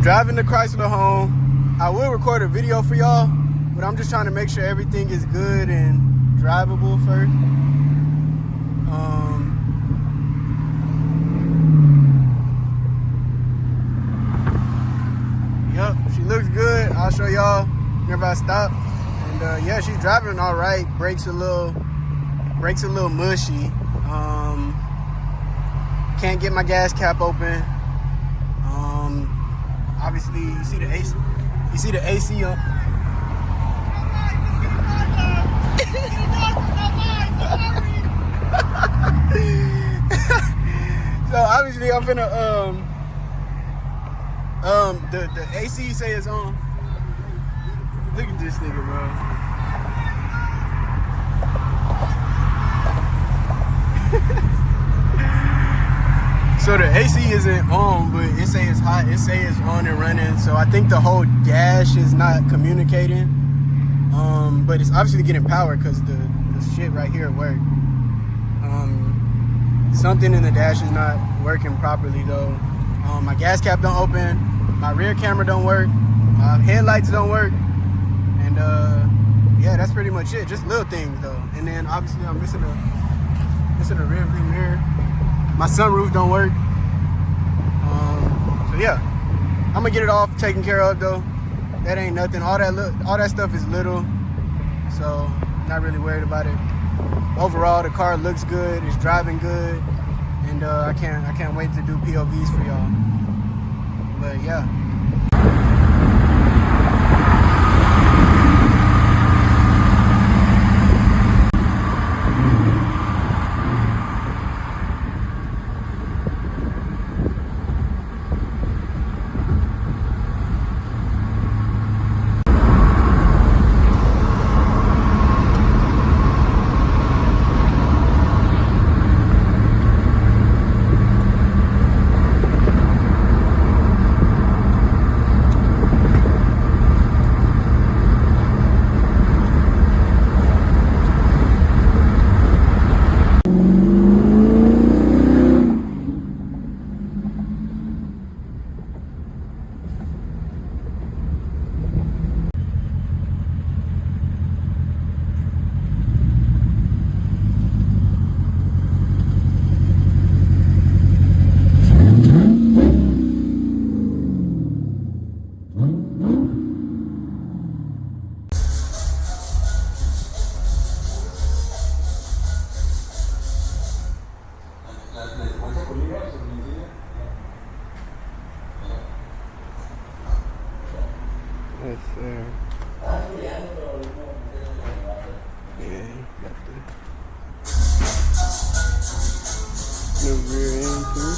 I'm driving the Chrysler home. I will record a video for y'all, but I'm just trying to make sure everything is good and drivable first. Yep, she looks good. I'll show y'all whenever I stop. And yeah, she's driving all right. Brakes a little mushy. Can't get my gas cap open. Obviously, you see the AC. You see the AC on. So obviously, I'm finna the AC say it's on. Look at this nigga, bro. So the AC isn't on, but it say it's hot. It say it's on and running. So I think the whole dash is not communicating. But it's obviously getting power because the shit right here worked. Something in the dash is not working properly though. My gas cap don't open. My rear camera don't work. My headlights don't work. And yeah, that's pretty much it. Just little things though. And then obviously I'm missing a rear view mirror. My sunroof don't work. So yeah, I'm gonna get it all taken care of though. That ain't nothing. All that stuff is little. So not really worried about it. Overall, the car looks good. It's driving good, and I can't wait to do POVs for y'all. But yeah. Yes, sir. Yeah, got the rear end too.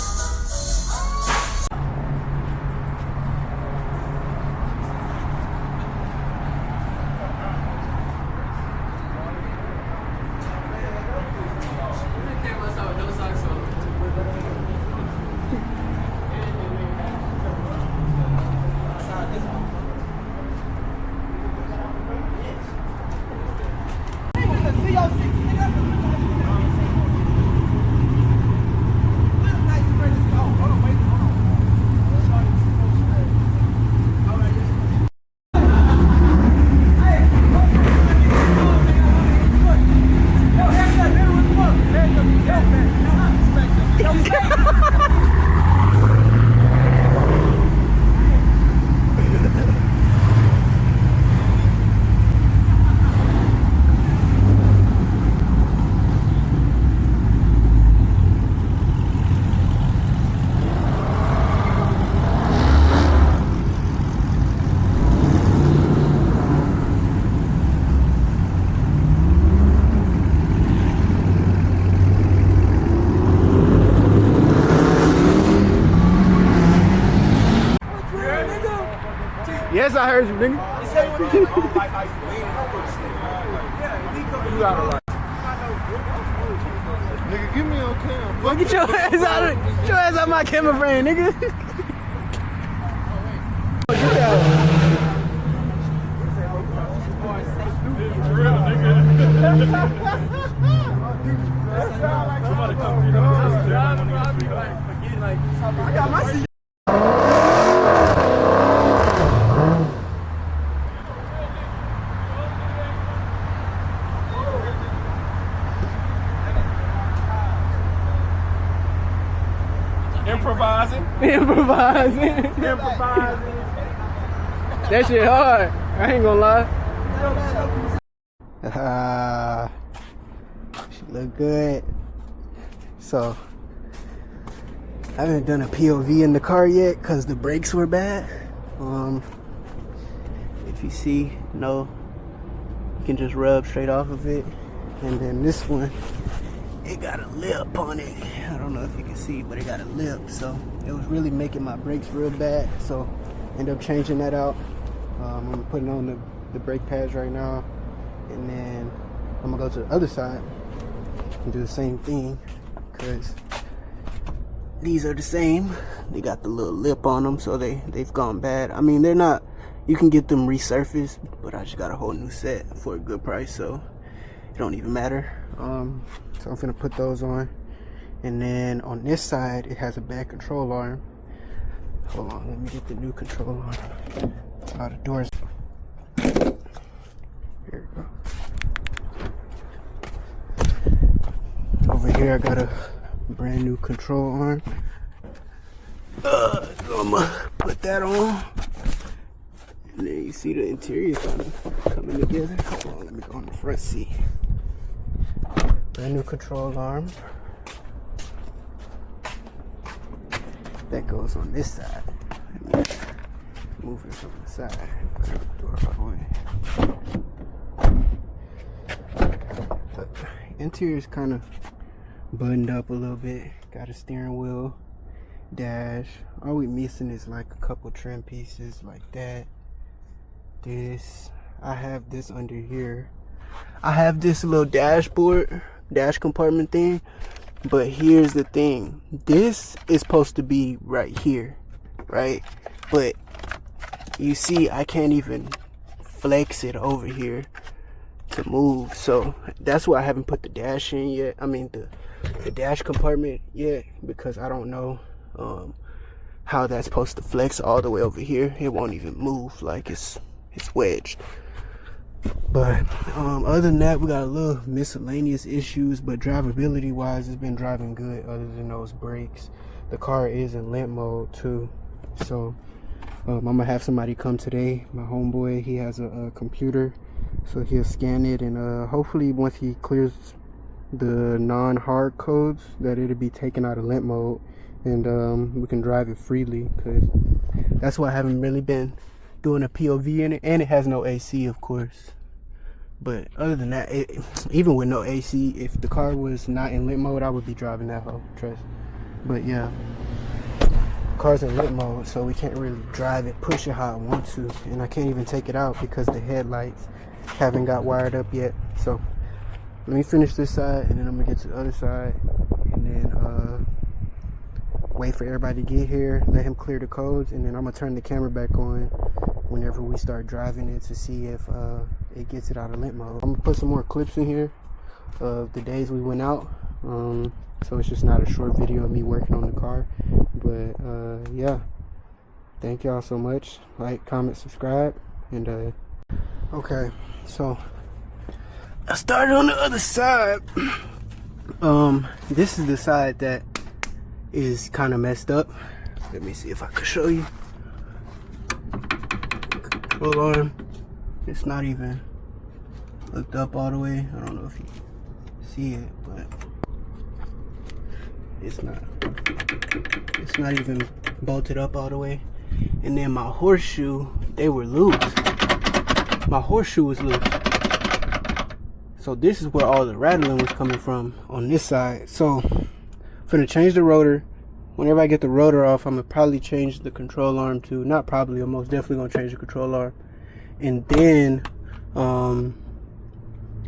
Yes, I heard you, nigga. Nigga, give me your camera. Well, get your ass out of your ass out my camera frame, nigga. I got my seat. Improvising. Improvising. Improvising. That shit hard. I ain't gonna lie. She look good. So I haven't done a POV in the car yet because the brakes were bad. If you see, no, you can just rub straight off of it. And then this one, it got a lip on it. I don't know if you can see, but it got a lip. So it was really making my brakes real bad. So end up changing that out. I'm putting on the brake pads right now. And then I'm gonna go to the other side and do the same thing, because these are the same. They got the little lip on them, so they've gone bad. I mean, they're not, you can get them resurfaced, but I just got a whole new set for a good price, so it don't even matter. So I'm gonna put those on. And then on this side, it has a bad control arm. Hold on, let me get the new control arm. Oh, the doors. Here we go. Over here, I got a brand new control arm. So I'm gonna put that on. And then you see the interior kind of coming together. Hold on, let me go on the front seat. Brand new control arm. That goes on this side. Move it from the side. Put the door all the way. But interior is kind of buttoned up a little bit. Got a steering wheel, dash. All we missing is like a couple trim pieces like that. This, I have this under here. I have this little dashboard, dash compartment thing. But here's the thing. This is supposed to be right here, right? But you see, I can't even flex it over here to move. So that's why I haven't put the dash in yet. I mean, the dash compartment yet, because I don't know how that's supposed to flex all the way over here. It won't even move, like it's wedged. But other than that, we got a little miscellaneous issues, but drivability wise, it's been driving good other than those brakes. The car is in limp mode too, so I'm gonna have somebody come today. My homeboy, he has a computer, so he'll scan it, and hopefully once he clears the non-hard codes, that it'll be taken out of limp mode, and we can drive it freely, because that's why I haven't really been doing a POV in it. And it has no AC, of course. But other than that, even with no AC, if the car was not in limp mode, I would be driving that hoe, trust. But yeah, car's in limp mode, so we can't really drive it, push it how I want to. And I can't even take it out because the headlights haven't got wired up yet. So let me finish this side, and then I'm gonna get to the other side, and then wait for everybody to get here, let him clear the codes, and then I'm gonna turn the camera back on whenever we start driving it to see if it gets it out of limp mode. I'm gonna put some more clips in here of the days we went out, so it's just not a short video of me working on the car. But yeah, thank y'all so much. Like, comment, subscribe, and okay, so I started on the other side. This is the side that is kind of messed up. Let me see if I can show you. Control arm, it's not even hooked up all the way. I don't know if you see it, but it's not even bolted up all the way. And then my horseshoe, they were loose. My horseshoe was loose. So this is where all the rattling was coming from on this side. So I'm gonna change the rotor. Whenever I get the rotor off, I'm gonna probably change the control arm too. Not probably, I'm most definitely gonna change the control arm. And then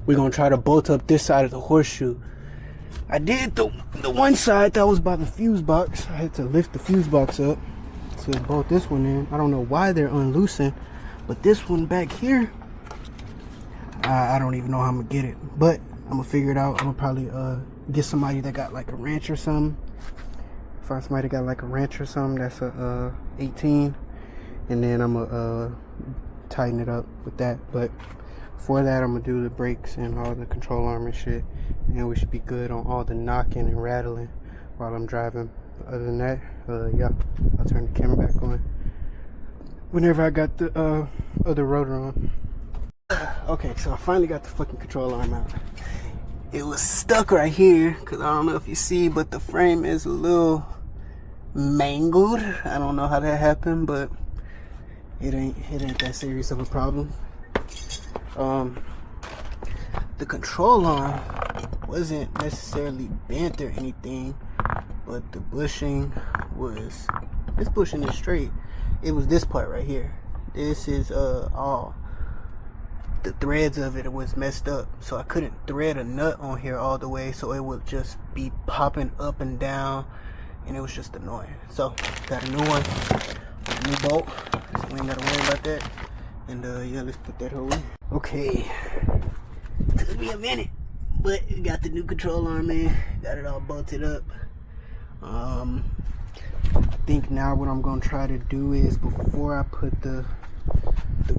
we're gonna try to bolt up this side of the horseshoe. I did the one side that was by the fuse box. I had to lift the fuse box up to bolt this one in. I don't know why they're unloosing, but this one back here, I don't even know how I'm gonna get it, but I'm gonna figure it out. I'm gonna probably get somebody that got like a wrench or something. Find somebody that got like a wrench or something that's a 18, and then I'm gonna tighten it up with that. But for that, I'm gonna do the brakes and all the control arm and shit, and we should be good on all the knocking and rattling while I'm driving. other than that, yeah, I'll turn the camera back on whenever I got the other rotor on. Okay, so I finally got the fucking control arm out. It was stuck right here because I don't know if you see, but the frame is a little mangled. I don't know how that happened, but it ain't that serious of a problem. The control arm wasn't necessarily bent or anything, but the bushing was, this bushing is straight. It was this part right here. This is all the threads of it was messed up, so I couldn't thread a nut on here all the way, so it would just be popping up and down, and it was just annoying. So got a new one, a new bolt, so we ain't gotta worry about that. And yeah, let's put that whole in. Okay, took me a minute, but we got the new control arm in, got it all bolted up. I think now what I'm gonna try to do is, before I put the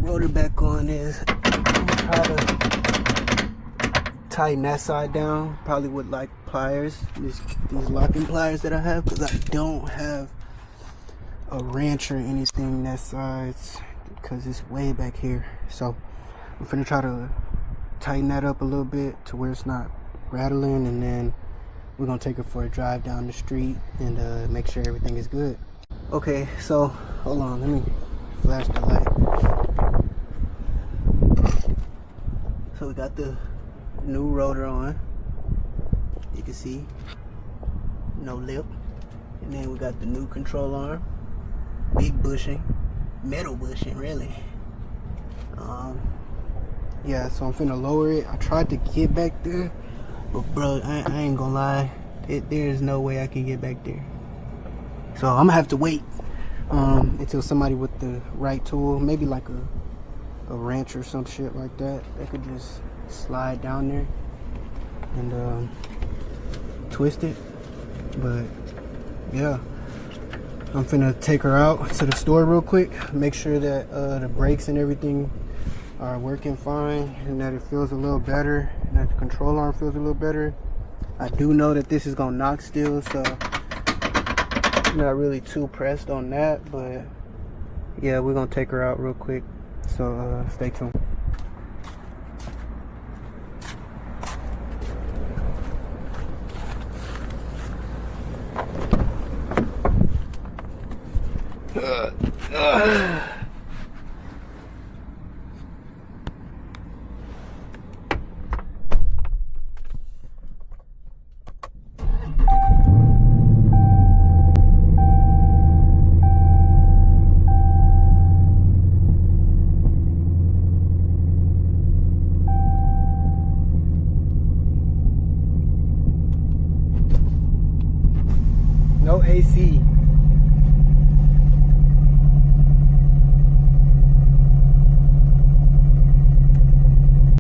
rotor back on, is I'm gonna try to tighten that side down, probably with like pliers, these locking pliers that I have, because I don't have a wrench or anything that size, because it's way back here. So I'm gonna try to tighten that up a little bit to where it's not rattling, and then we're gonna take it for a drive down the street and make sure everything is good. Okay, so hold on, let me flash the light. So we got the new rotor on, you can see no lip, and then we got the new control arm, big bushing, metal bushing really. Yeah, so I'm finna lower it. I tried to get back there, but bro, I ain't gonna lie, there's no way I can get back there. So I'm gonna have to wait until somebody with the right tool, maybe like a wrench or some shit like that, they could just slide down there and twist it. But yeah, I'm finna take her out to the store real quick, make sure that the brakes and everything are working fine, and that it feels a little better, and that the control arm feels a little better. I do know that this is gonna knock still, so I'm not really too pressed on that, but yeah, we're gonna take her out real quick, so stay tuned. No AC.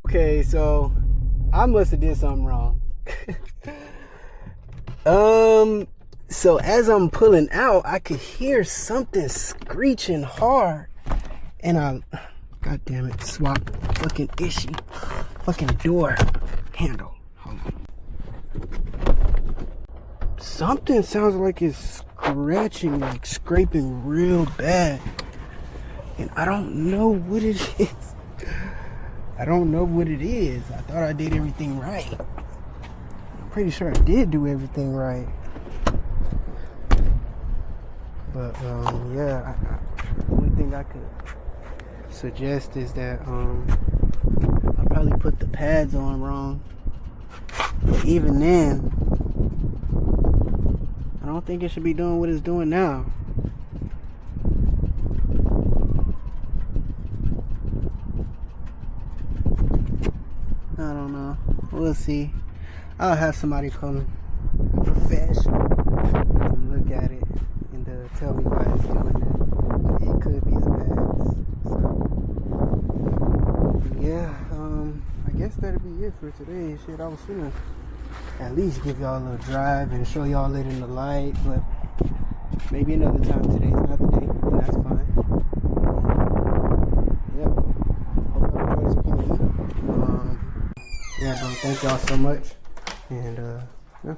Okay, so I must have did something wrong. So as I'm pulling out, I could hear something screeching hard, and god damn it, swap fucking issue, fucking door handle. Hold on. Something sounds like it's scratching, like scraping real bad, and I don't know what it is. I don't know what it is. I thought I did everything right. I'm pretty sure I did do everything right. But yeah, the only thing I could suggest is that I probably put the pads on wrong. But even then, I don't think it should be doing what it's doing now. I don't know. We'll see. I'll have somebody come professional come look at it and tell me why it's doing that. But it could be the pads. So yeah, I guess that'll be it for today. Shit, I was gonna at least give y'all a little drive and show y'all it in the light, but maybe another time. Today's not the day, and that's fine. Yep. Hope y'all enjoy this PE. Yeah, bro, thank y'all so much. And yeah.